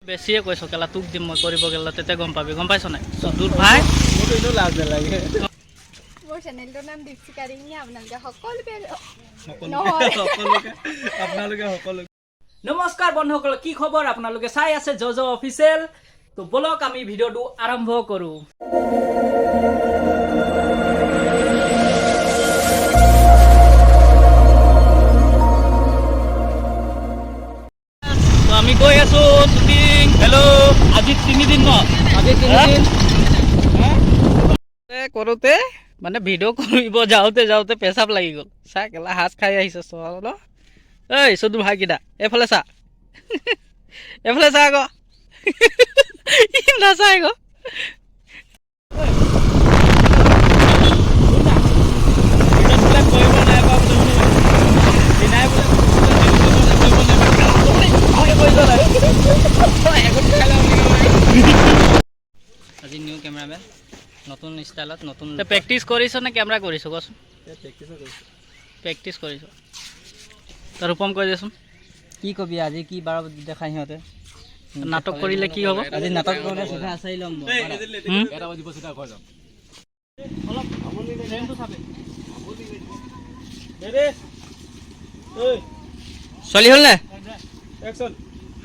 বেছিয়ে কৈছো কেলা তোক দিম মই কৰিব গেলা তেতিয়া গম পাবি গম পাইছ নাই দূৰ ভাই মোৰ ইনো লাজ নালাগে মোৰ চেনেলটোৰ নাম দীপশিকাৰী আপোনালোকে সকলোকে নমস্কাৰ বন্ধুসকল কি খবৰ আপোনালোকে চাই আছে জজ অফিচিয়েল তো বলক আমি ভিডিওটো আৰম্ভ কৰো তো আমি গৈ আছো শুটিং হেল্ল আজি 3 দিন ন আজি 3 দিন কৰোতে মানে ভিডিও কৰিব যাওতে পেছাব লাগি গল চা কেলা হাস খাই আহিছে সল ন এই সদু ভাই কিডা এফালে চা আকৌ না চা আকৌ আজি নিউ ক্যামেৰাম্যান নতুন স্টাইলত নতুন প্ৰেক্টিস কৰিছ নে ক্যামেৰা কৰিছ কচোন প্ৰেক্টিস কৰিছ তাৰ ৰূপম কৈ দেচোন কি কবি আজি কি বাৰ দেখাই সিহঁতে নাটক কৰিলে কি হ'ব আজি নাটক কৰিলে সিধা আছাই লম এটা বাজিব সিধা ঘৰ যাম অলপ ট্ৰেইনটো চাবে চলি হ'ল নে একচন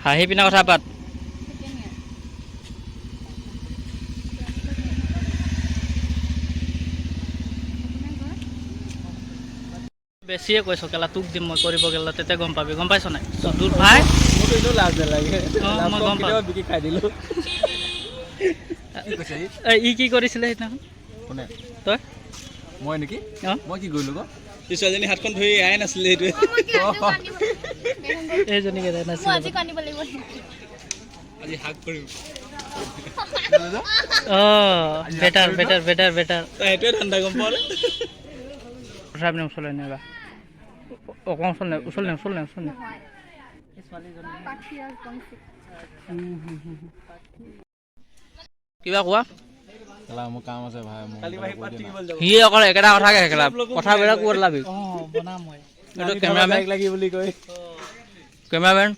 হাঁহি পিনা কথা পাত বেছিয়ে কৈছো কেলা তোক দিম মই কৰিব গেলা তেতিয়া গম পাবি গম পাইছ নাই দূৰ ভাই মোৰ ইনো লাজ নালাগে মই গম পাওঁ বিকি খাই দিলো ই কি কৰিছিলে সেইদিনাখন কোনে তই মই নেকি অ মই কি কৰিলো গো এই ছোৱালীজনী হাতখন ধৰি আই নাছিলে এইটোৱে এইজনী কেইটা নাছিলে আজি হাক কৰিম বেটাৰ সেইটোৱে ঠাণ্ডা গম পাওঁ সামনে উছলে নেবা অকণ উছলে কিবা কোৱা খেলা মোৰ কাম আছে ভাই কালি ভাই পাৰ্টি কৰিব যাব সি অকল একেটা কথাকে খেলা কথাবিলাক ক'ত লাবি বনা মই এইটো কেমেৰামেন লাগি বুলি কয় কেমেৰামেন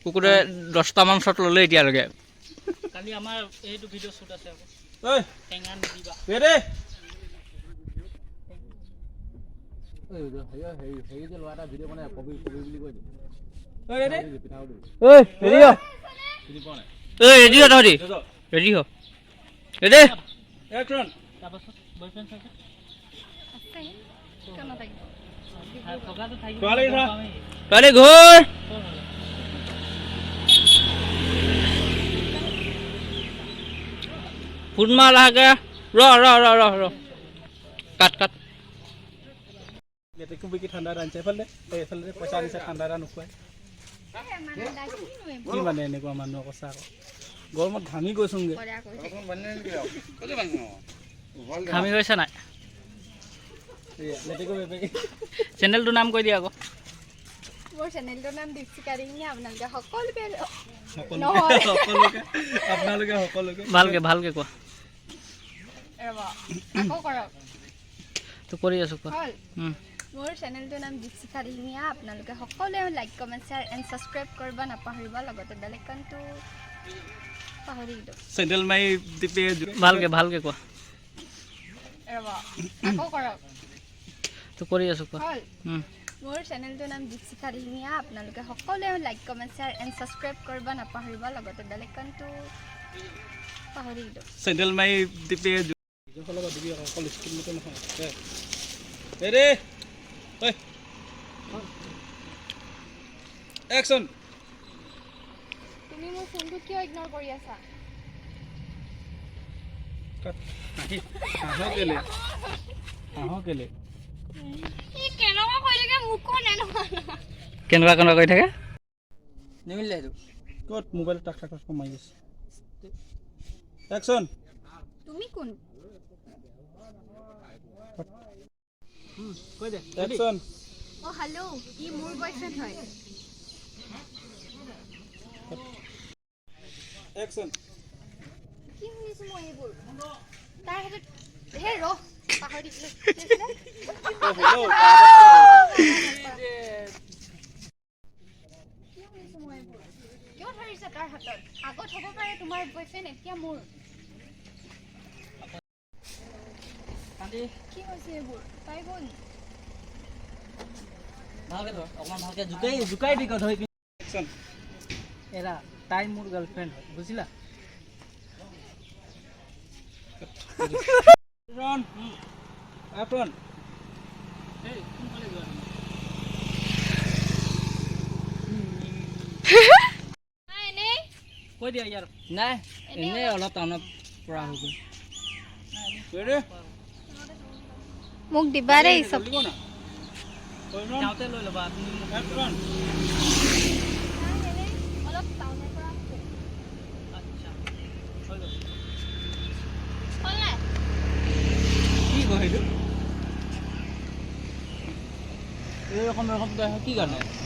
কুকুৰে 10টা মান শ্বট ল'লে এতিয়ালৈকে কালি আমাৰ এইটো ভিডিও শ্বুট আছে আকৌ ঐ টেঙা নিদিবা ৰে হেৰি যে ল'ৰা এটা ভিডিঅ' বনাই কবি বুলি কৈ দিয়ে ঐ ৰে পিঠাও দিবি ঐ ৰেডি হ চিনি পোৱা নাই ৰেডি হ তহঁতি ৰেডি হ ৰেডি একচন তাৰপাছত বয়ফ্ৰেণ্ড থাকে কালি ঘৰ ফোন মাৰ লাহেকে ৰ কাট ইয়াতে বিকি ঠাণ্ডা আনিছে এইফালে পইচা আনিছে ঠাণ্ডা এটা নোখোৱাই কি মানে এনেকুৱা মানুহ কৈছা আকৌ গৰমত ঘামি গৈছোগে ঘামি গৈছে নাই লেটেকো বেপেকে চেনেলটোৰ নাম কৈ দিয়া আকৌ মোৰ চেনেলটোৰ নাম দীপশিকাৰী আপোনালোকে সকলোকে ভালকে কোৱা আকৌ কৰক তো কৰি আছো কোৱা মোৰ চেনেলটোৰ নাম দীপশিকাৰী আপোনালোকে সকলোৱে like comment share and subscribe কৰিব নাপাহৰিব লগতে বেল আইকনটো পাহৰি দিওঁ চেন্ডেল মাৰি টিপে ভালকে কোৱা আকৌ কৰক তো কৰি আছো কোৱা মোৰ চেনেলটোৰ নাম দীপশিকাৰী আপোনালোকে সকলোৱে like comment share and subscribe কৰিব নাপাহৰিব লগতে বেল আইকনটো পাহৰি দিওঁ চেন্ডেল মাৰি টিপে দিবি অকল স্কিন মতে নহয় ৰে ঐ একচন তুমি মোৰ ফোনটো কিয় ইগনৰ কৰি আছা হাঁহ কেলে কেনেকুৱা কৰি থাকে নিমিলে এইটো ক'ত মোবাইল টাক মাৰি আছে একচন তুমি কোন কৈ দে একচন অ হেল্ল' ই মোৰ বয়ফ্ৰেণ্ড হয় একচন কি শুনিছো মই এইবোৰ তাৰ হাতত হে ৰ পাহৰি দিছিলো কিয় ধৰিছে কাৰ হাতত আগত হ'ব পাৰে তোমাৰ বয়ফ্ৰেণ্ড এতিয়া মোৰ কি হৈছে এইবোৰ তাই কোন ভালকে ধৰ অকণমান ভালকে জুকাই দি ধৰি এৰা তাই মোৰ গাৰ্লফ্ৰেণ্ড হয় বুজিলা ৰন আপন এই কোনফালে যোৱা নাই এনেই কৈ দিয়া ইয়াৰ নাই এনেই অলপ টাউনত পৰা হৈ গ'ল ৰে মোক দিবা দেই চব জলদি কৰ না যাওঁতে লৈ ল'বা তুমি মোক আপন অলপ টাউনৰ পৰা আচ্ছা হৈ গ'ল ক'লে কি কয় সেইটো এই ৰকম কি কাৰণে